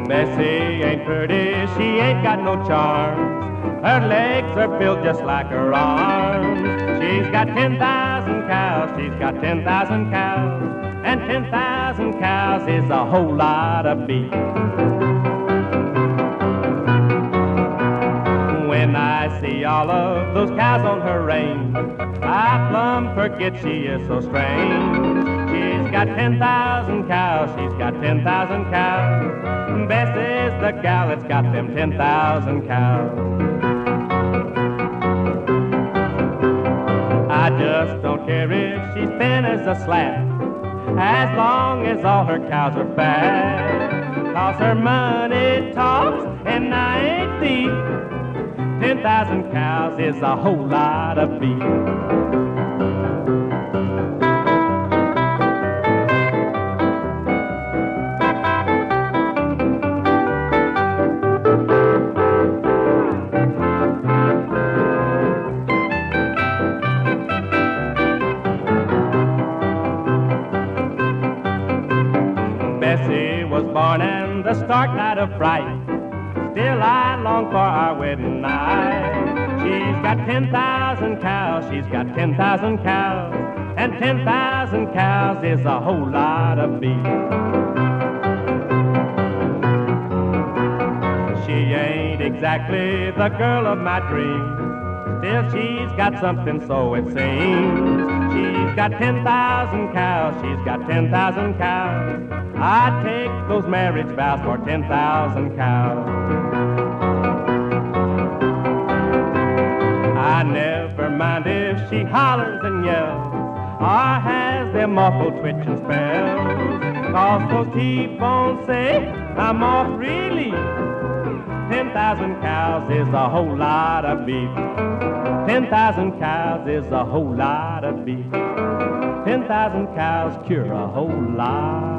Bessie ain't pretty, she ain't got no charms. Her legs are built just like her arms. She's got 10,000 cows, she's got 10,000 cows. And 10,000 cows is a whole lot of beef. When I see all of those cows on her range, I plumb forget she is so strange. She's got 10,000 cows, she's got 10,000 cows. Bessie's the gal that's got them 10,000 cows. I just don't care if she's thin as a slat, as long as all her cows are fat. 'Cause her money talks and I ain't thief. 10,000 cows is a whole lot of beef. Bessie was born in the stark night of fright. Still I long for our wedding night. She's got 10,000 cows, she's got 10,000 cows. And 10,000 cows is a whole lot of beef. She ain't exactly the girl of my dreams. Still she's got something, so it seems. She's got 10,000 cows, she's got 10,000 cows. I'd take those marriage vows for 10,000 cows. I never mind if she hollers and yells, or has them awful twitching spells. 'Cause those T-bones say I'm off really. 10,000 cows is a whole lot of beef. 10,000 cows is a whole lot of beef. 10,000 cows cure a whole lot